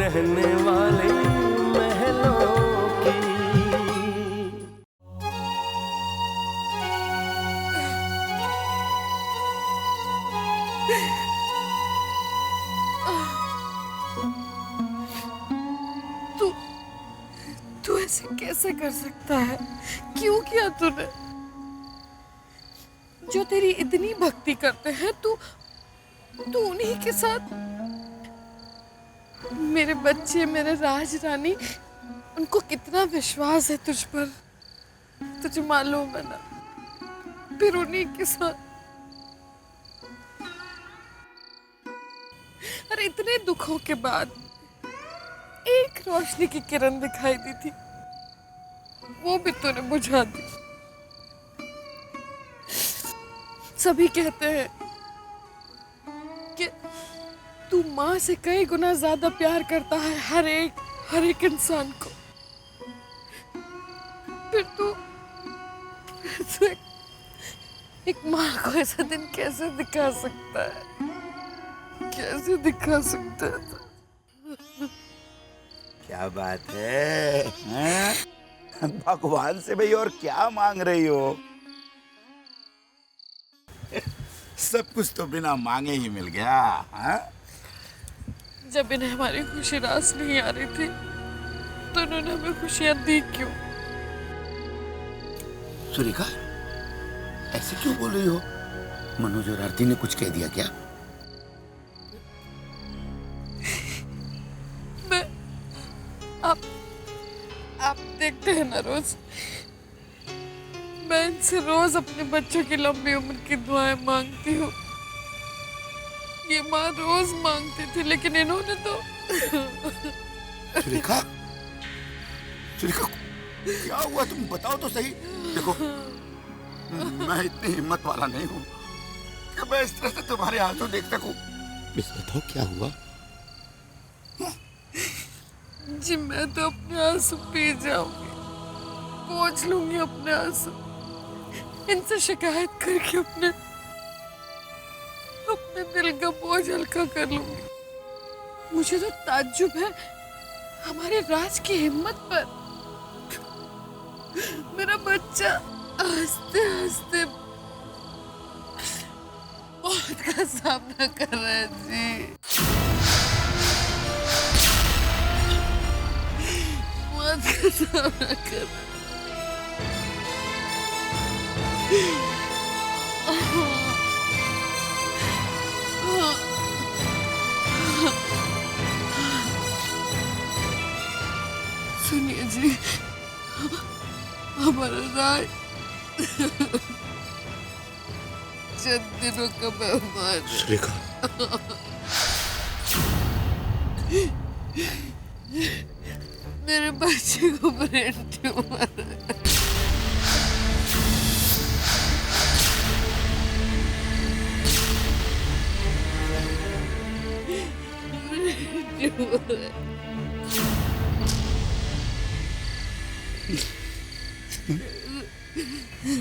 रहने वाली महलों की। तू तू ऐसे कैसे कर सकता है? क्यों किया तूने? जो तेरी इतनी भक्ति करते हैं तू तू उन्हीं के साथ। मेरे बच्चे, मेरे राज रानी, उनको कितना विश्वास है तुझ पर, तुझे मालूम है ना? फिर उन्हीं के साथ। अरे इतने दुखों के बाद एक रोशनी की किरण दिखाई दी थी, वो भी तूने बुझा दी। सभी कहते हैं कि तू माँ से कई गुना ज्यादा प्यार करता है हर एक इंसान को। फिर तू एक माँ को ऐसा दिन कैसे दिखा सकता है? कैसे दिखा सकता है? क्या बात है, हैं? भगवान से भाई और क्या मांग रही हो? सब कुछ तो बिना मांगे ही मिल गया, हैं? जब इन्हें हमारी खुशी रास नहीं आ रही थी तो उन्होंने हमें खुशियां दी क्यों? सुरेखा, ऐसे क्यों बोल रही हो? मनोज और आरती ने कुछ कह दिया क्या? मैं आप देखते हैं ना रोज, मैं इनसे रोज अपने बच्चों की लंबी उम्र की दुआएं मांगती हूँ। ये माँ रोज मांगती थी, लेकिन इन्होंने तो सुरेखा, सुरेखा, क्या हुआ? तुम बताओ तो सही। देखो, मैं इतनी हिम्मत वाला नहीं हूँ कि मैं इस तरह से तुम्हारे आंसू देख सकूं। प्लीज बताओ क्या हुआ? जी मैं तो अपने आंसू पी जाऊंगी, पोंछ लूंगी अपने आंसू, इनसे शिकायत करके अपने दिल का बोझ हल्का कर लूंगी। मुझे तो ताज्जुब है हमारे राज की हिम्मत पर। मेरा बच्चा हंसते हंसते मौत का सामना कर रहा है जी, मौत का सामना कर रहा सुनिए जी, हमारा राज चंद दिनों का मेहमान है। मेरे बच्चे को ब्रेन ट्यूमर है।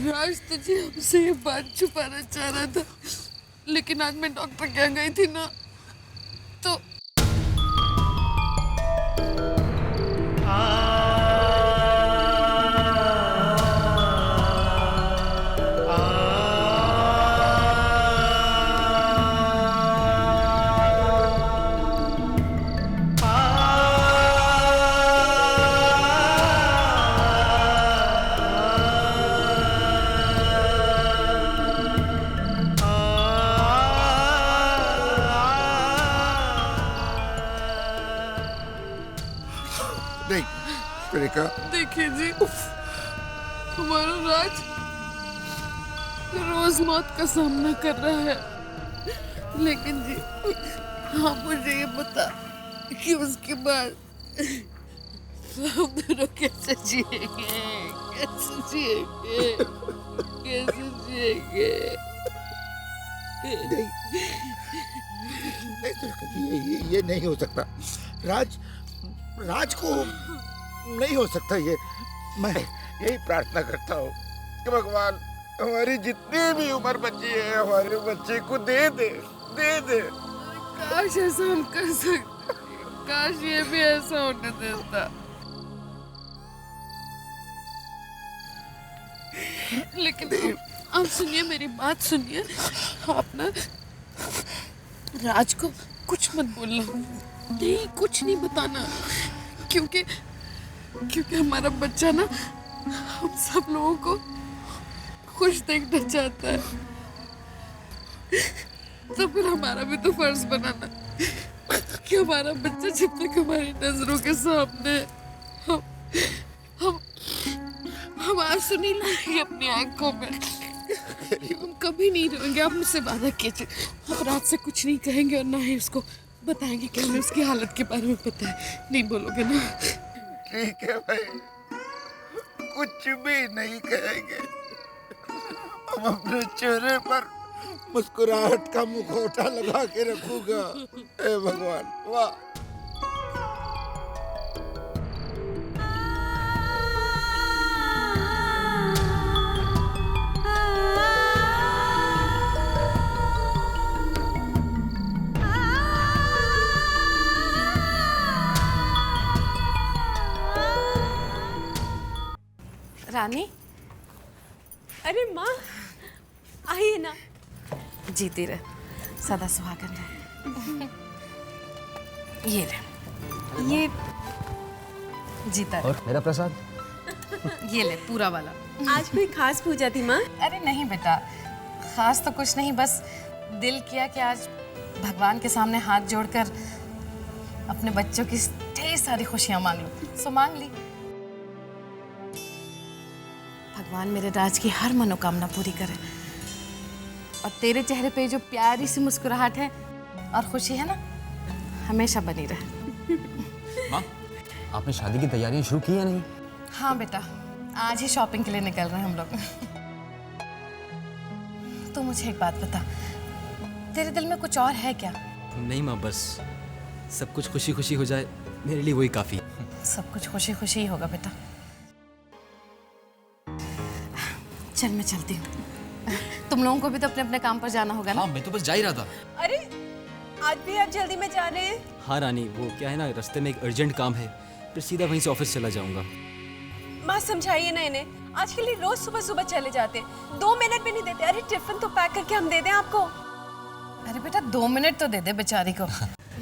राज तुझे हमसे ये बात छुपाना चाह रहा था, लेकिन आज मैं डॉक्टर के यहाँ गई थी ना, तो नहीं, सुरेखा। देखिए जी, हमारा राज रोज मौत का सामना कर रहा है, लेकिन जी हाँ मुझे ये बता कि उसके बाद हम दोनों कैसे जिएंगे, कैसे जिएंगे, कैसे जिएंगे? नहीं, नहीं सुरेखा, ये नहीं हो सकता। राज को नहीं हो सकता ये। मैं यही प्रार्थना करता हूँ कि भगवान हमारी जितनी भी उम्र बची है हमारे बच्चे को दे दे। काश ऐसा हम कर सकते, काश ये भी ऐसा होने देता। लेकिन आप सुनिए, मेरी बात सुनिए। आप ना राज को कुछ मत बोलना, नहीं कुछ नहीं बताना, क्योंकि हमारा बच्चा ना हम सब लोगों को खुश देखना चाहता है। तो फिर हमारा भी तो फर्ज बनाना कि हमारा बच्चा जब तक हमारी नजरों के सामने है, हम आंसू नहीं लाएंगे अपनी आंखों में। हम कभी नहीं रोएंगे, आप मुझसे वादा कीजिए। आप रात से कुछ नहीं कहेंगे और ना ही उसको बताएंगे कि हमें उसकी हालत के बारे में पता है। नहीं बोलोगे ना? ठीक है भाई, कुछ भी नहीं कहेंगे। हम अपने चेहरे पर मुस्कुराहट का मुखौटा लगा के रखूंगा। हे भगवान, वाह। रानी, अरे माँ आइए ना। जीती रहे, सदा सुहागन रहे। ये ले, ये जीता और मेरा प्रसाद? ये ले पूरा वाला। आज कोई खास पूजा थी माँ? अरे नहीं बेटा, खास तो कुछ नहीं, बस दिल किया कि आज भगवान के सामने हाथ जोड़कर अपने बच्चों की ढेर सारी खुशियां मांग लूं। सो मांग ली। भगवान मेरे राज की हर मनोकामना पूरी करे और तेरे चेहरे पे जो प्यारी सी मुस्कुराहट है और खुशी है ना, हमेशा बनी रहे। माँ, आपने शादी की तैयारियां शुरू की या नहीं? हाँ बेटा, आज ही शॉपिंग के लिए निकल रहे हैं हम लोग। तू मुझे एक बात बता, तेरे दिल में कुछ और है क्या? नहीं माँ, बस सब कुछ खुशी खुशी हो जाए मेरे लिए वही काफ़ी। सब कुछ खुशी खुशी ही होगा बेटा। चल मैं चलती हूँ, तुम लोगों को भी तो अपने अपने काम पर जाना होगा ना? हाँ, मैं तो बस जा ही रहा था। अरे आज भी आप जल्दी में जा रहे हैं? हाँ रानी, वो क्या है ना, रास्ते में एक अर्जेंट काम है, फिर सीधा वहीं से ऑफिस चला जाऊंगा। माँ समझाइए ना इन्हें, आज के लिए रोज सुबह सुबह चले जाते, 2 मिनट भी नहीं देते। अरे टिफिन तो पैक करके हम दे दें आपको? अरे बेटा 2 मिनट तो दे दे बेचारी को।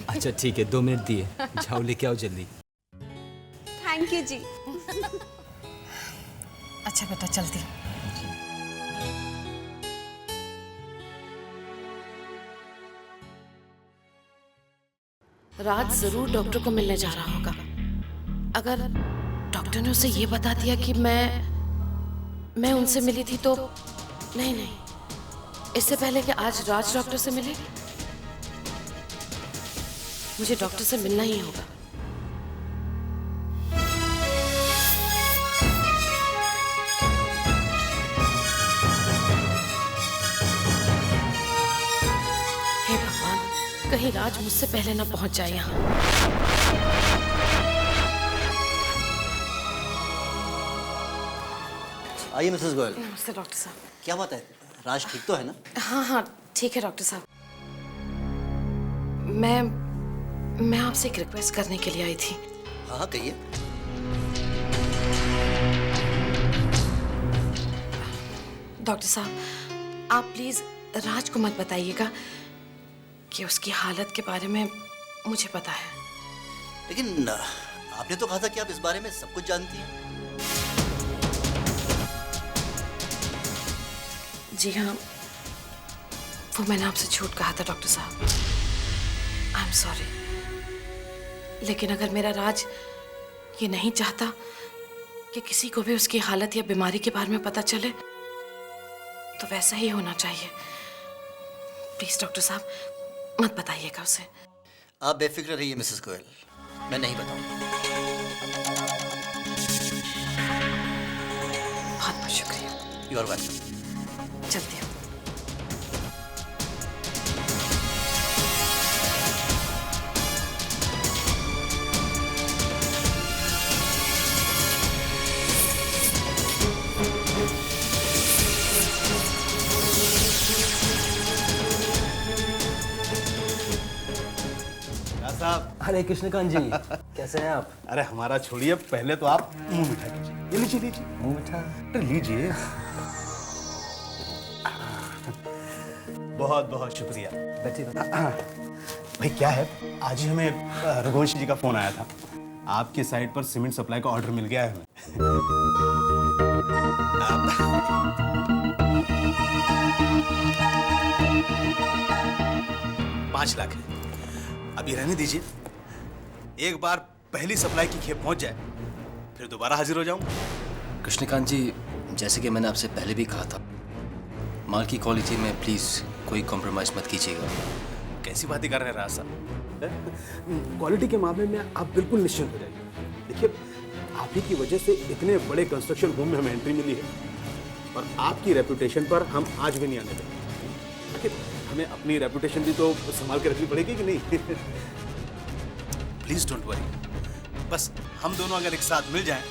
अच्छा ठीक है, 2 मिनट दिए, जाओ लेके आओ जल्दी। थैंक यू जी। अच्छा बेटा चलती हूँ। राज जरूर डॉक्टर को मिलने जा रहा होगा। अगर डॉक्टर ने उसे ये बता दिया कि मैं उनसे मिली थी तो नहीं, इससे पहले कि आज राज डॉक्टर से मिले, मुझे डॉक्टर से मिलना ही होगा। हे भगवान, कहीं राज मुझसे पहले ना पहुंच जाए यहाँ। आइए मिसेस गोयल। नमस्ते डॉक्टर साहब। क्या बात है, राज ठीक तो है ना? हाँ ठीक है डॉक्टर साहब। मैं आपसे एक रिक्वेस्ट करने के लिए आई थी। हाँ कहिए। डॉक्टर साहब, आप प्लीज राज को मत बताइएगा कि उसकी हालत के बारे में मुझे पता है। लेकिन आपने तो कहा था कि आप इस बारे में सब कुछ जानती हैं। जी हाँ, वो मैंने आपसे झूठ कहा था डॉक्टर साहब। I am sorry. लेकिन अगर मेरा राज ये नहीं चाहता कि किसी को भी उसकी हालत या बीमारी के बारे में पता चले, तो वैसा ही होना चाहिए। प्लीज डॉक्टर साहब मत बताइएगा उसे। आप बेफिक्र रहिए मिसेस गोयल, मैं नहीं बताऊंगा। बहुत बहुत शुक्रिया। You are welcome. चलती हूँ। साहब अरे कृष्णकांत जी, कैसे हैं आप? अरे हमारा छोड़िए, पहले तो आप मुंह मीठा कीजिए। ये लीजिए लीजिए। मुंह मीठा? अरे लीजिए। बहुत बहुत शुक्रिया। बैठिए। भाई क्या है, आज ही हमें रघुवंशी जी का फोन आया था। आपके साइट पर सीमेंट सप्लाई का ऑर्डर मिल गया है हमें। 5 लाख है। अभी रहने दीजिए, एक बार पहली सप्लाई की खेप पहुंच जाए फिर दोबारा हाजिर हो जाऊं। कृष्णकांत जी, जैसे कि मैंने आपसे पहले भी कहा था, माल की क्वालिटी में प्लीज़ कोई कॉम्प्रोमाइज़ मत कीजिएगा। कैसी बातें कर रहे हैं राज साहब? क्वालिटी के मामले में आप बिल्कुल निश्चिंत हो जाइए। देखिए, आप ही की वजह से इतने बड़े कंस्ट्रक्शन बूम में हमें एंट्री मिली है और आपकी रेपुटेशन पर हम आज भी नहीं आने देंगे। देखिए, हमें अपनी रेपुटेशन भी तो संभाल के रखनी पड़ेगी कि नहीं? प्लीज डोंट वरी, बस हम दोनों अगर एक साथ मिल जाएं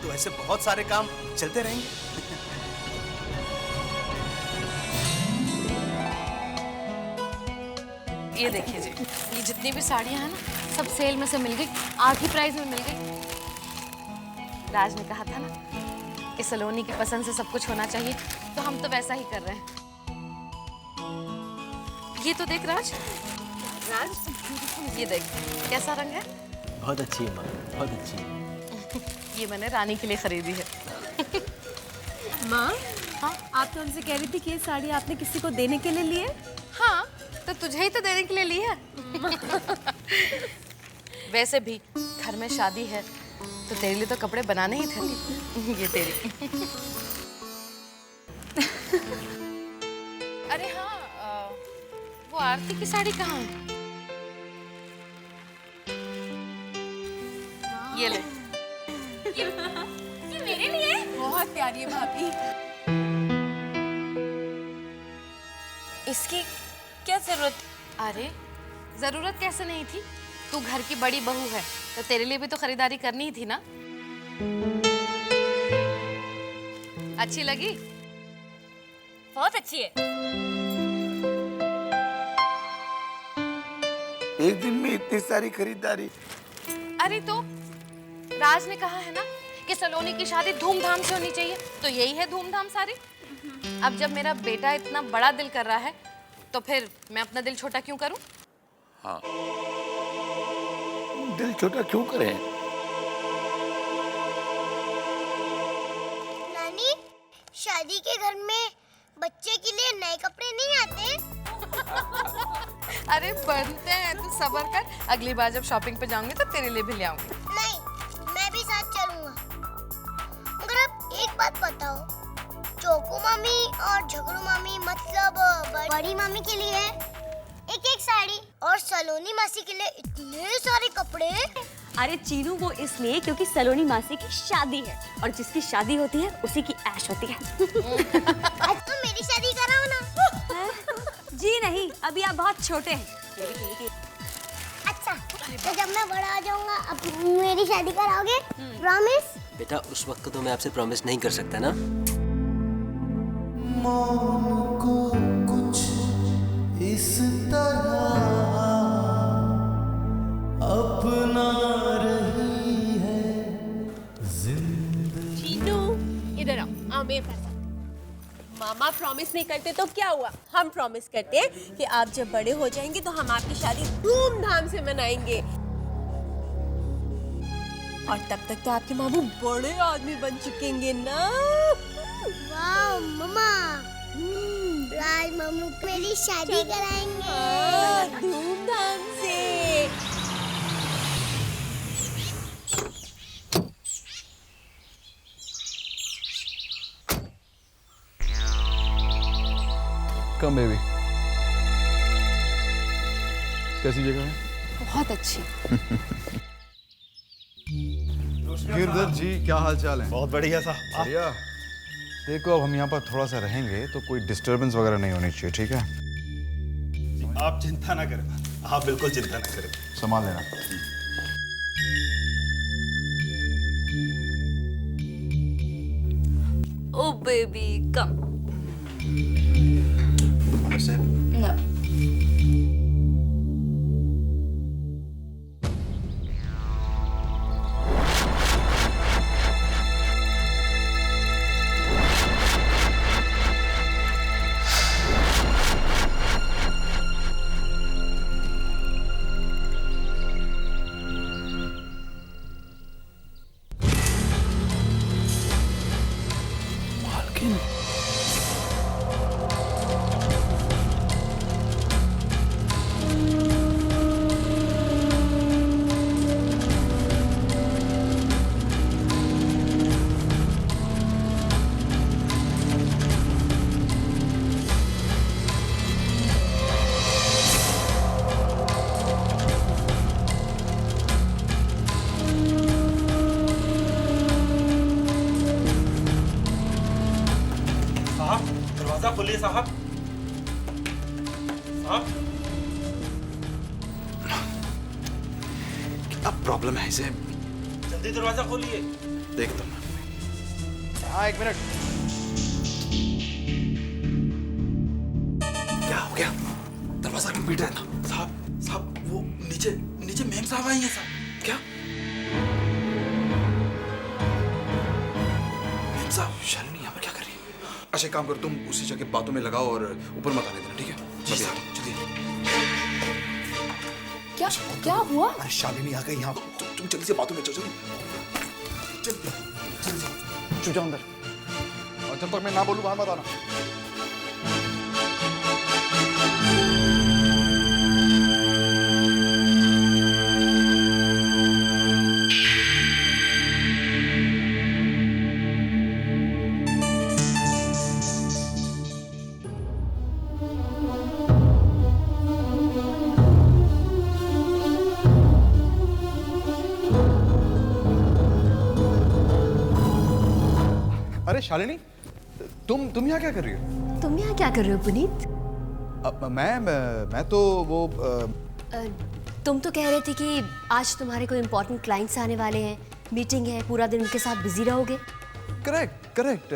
तो ऐसे बहुत सारे काम चलते रहेंगे। ये देखिए जी, ये जितनी भी साड़ियाँ हैं ना, सब सेल में से मिल गई, आधी प्राइस में मिल गई। राज ने कहा था ना कि सलोनी की पसंद से सब कुछ होना चाहिए, तो हम तो वैसा ही कर रहे हैं। ये तो देख राज, ये देख कैसा रंग है। बहुत अच्छी है माँ, बहुत अच्छी। ये मैंने रानी के लिए खरीदी है। माँ, हाँ, आप तो हमसे कह रही थी कि ये साड़ी आपने किसी को देने के लिए ली है। हाँ, तो तुझे ही तो देने के लिए ली है। वैसे भी घर में शादी है तो तेरे लिए तो कपड़े बनाने ही थे। ये तेरी। अरे हाँ, वो आरती की साड़ी कहाँ है? ये ले। ये मेरे लिए बहुत प्यारी है भाभी। इसकी क्या जरूरत? अरे जरूरत कैसे नहीं थी, तू घर की बड़ी बहू है तो तेरे लिए भी तो खरीदारी करनी ही थी ना। अच्छी लगी? बहुत अच्छी है। एक दिन में इतनी सारी खरीदारी? अरे तो राज ने कहा है ना कि सलोनी की शादी धूमधाम से होनी चाहिए, तो यही है धूमधाम सारी। अब जब मेरा बेटा इतना बड़ा दिल कर रहा है तो फिर मैं अपना दिल छोटा क्यों करूं? हाँ, दिल छोटा क्यों करें? नानी, शादी के घर में बच्चे के लिए नए कपड़े नहीं आते? अरे बनते हैं, तू सब्र कर, अगली बार जब शॉपिंग पे जाऊंगी तो तेरे लिए भी ले आऊंगी। नहीं, मैं भी साथ चलूंगा। मगर आप एक बात बताओ, चोकू मामी और झगड़ू मामी मतलब बड़ी मामी के लिए एक एक साड़ी और सलोनी मासी के लिए इतने सारे कपड़े। अरे चीनू, वो इसलिए क्योंकि सलोनी मासी की शादी है और जिसकी शादी होती है उसी की ऐश होती है। आज तो मेरी शादी कराओ ना। जी नहीं, अभी आप बहुत छोटे हैं। अच्छा, तो जब मैं बड़ा हो जाऊंगा अब मेरी शादी कराओगे? प्रॉमिस? बेटा, उस वक्त तो मैं आपसे प्रॉमिस नहीं कर सकता ना। मौन को कुछ इस तरह अपना रही है जिंदगी। चीनू, इधर आओ मेरे पास। मामा प्रॉमिस नहीं करते तो क्या हुआ? हम प्रॉमिस करते हैं कि आप जब बड़े हो जाएंगे तो हम आपकी शादी धूमधाम से मनाएंगे। और तब तक तो आपके मामू बड़े आदमी बन चुकेंगे ना। वाह मम्मा, राज मामू मेरी शादी कराएंगे धूमधाम से। कम बेबी, कैसी जगह है? बहुत अच्छी। गिरधर जी, क्या हाल चाल है? बहुत बढ़िया साहब। बढ़िया। देखो, अब हम यहाँ पर थोड़ा सा रहेंगे तो कोई डिस्टरबेंस वगैरह नहीं होनी चाहिए, ठीक है? आप चिंता ना करें, आप बिल्कुल चिंता ना करें। संभाल लेना। ओ बेबी कम। खोलिए साहब। साहब क्या प्रॉब्लम है इसे? जल्दी दरवाजा खोलिए। देखता हूँ। हाँ, एक मिनट। क्या हो गया? दरवाजा क्यों पीट रहा था? साहब वो नीचे नीचे मेम साहब आई हैं साहब। क्या? मेम साहब। शालिनी यहाँ पर क्या कर रही है? अच्छा, एक काम करो, तुम उसी जगह बातों में लगाओ और ऊपर मत आने देना, ठीक है? जी साहब। चलिए। क्या हुआ? अरे शालिनी आ गई यहाँ। तुम जल्दी से बातों में चलो। जल्दी चुप जाओ अंदर, और जब तक मैं ना बोलूं बाहर मत आना। अरे शालिनी, तुम यहाँ क्या कर रही हो? तुम यहाँ क्या कर रहे हो पुनीत? मैं तो वो तुम तो कह रहे थे कि आज तुम्हारे कोई इम्पोर्टेंट क्लाइंट्स आने वाले हैं, मीटिंग है, पूरा दिन उनके साथ बिजी रहोगे। करेक्ट।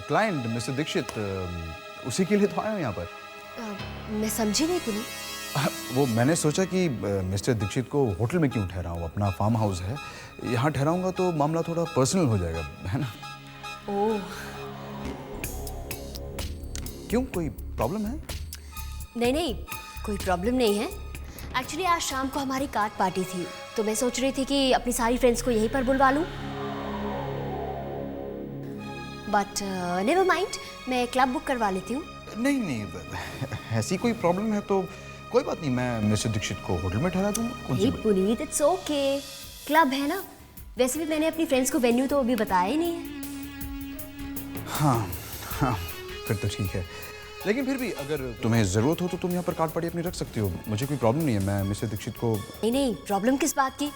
क्लाइंट मिस्टर दीक्षित, उसी के लिए तो आया हूँ यहाँ पर। मैं समझी नहीं पुनीत। वो मैंने सोचा कि मिस्टर दीक्षित को होटल में क्यों ठहराऊँ, अपना फार्म हाउस है, यहाँ ठहराऊँगा तो मामला थोड़ा पर्सनल हो जाएगा, है ना? ओह, क्यों, कोई प्रॉब्लम है? नहीं, कोई प्रॉब्लम नहीं है। एक्चुअली आज शाम को हमारी कार्ड पार्टी थी, तो मैं सोच रही थी कि अपनी सारी फ्रेंड्स को यहीं पर बुलवा लूं। बट नेवर माइंड, मैं क्लब बुक करवा लेती हूँ। नहीं, ऐसी कोई प्रॉब्लम है तो कोई बात नहीं, मैं मिस्टर दीक्षित को होटल में ठहरा दूँगा। हे पुनीत, इट्स ओके, क्लब है ना। वैसे भी मैंने अपनी फ्रेंड्स को वेन्यू तो अभी बताया ही नहीं है। हाँ, फिर तो ठीक है। लेकिन फिर भी अगर तुम्हें ज़रूरत हो तो तुम यहाँ पर कार्ड पार्टी अपनी रख सकती हो, मुझे कोई प्रॉब्लम नहीं है। मैं मिस्टर दीक्षित को नहीं, प्रॉब्लम किस बात की?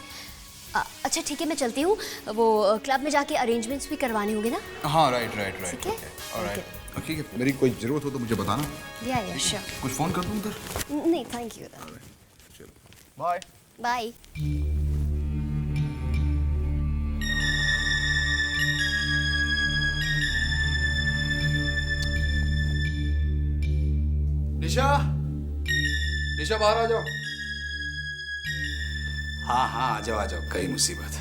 अच्छा ठीक है, मैं चलती हूँ। वो क्लब में जाके अरेंजमेंट्स भी करवाने होंगे ना? हाँ, राइट। ठीक है, ठीक है, मेरी कोई ज़रूरत हो तो मुझे बताना। या श्योर। कुछ फ़ोन कर दूँ उधर? नहीं, थैंक यू। चलो, बाय। बाय। निशा बाहर आ जाओ। हाँ, आ जाओ, कई मुसीबत।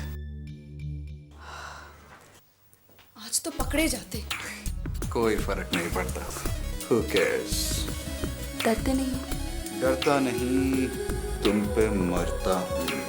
आज तो पकड़े जाते। कोई फर्क नहीं पड़ता। Who cares? डरते नहीं? डरता नहीं, तुम पे मरता हूँ।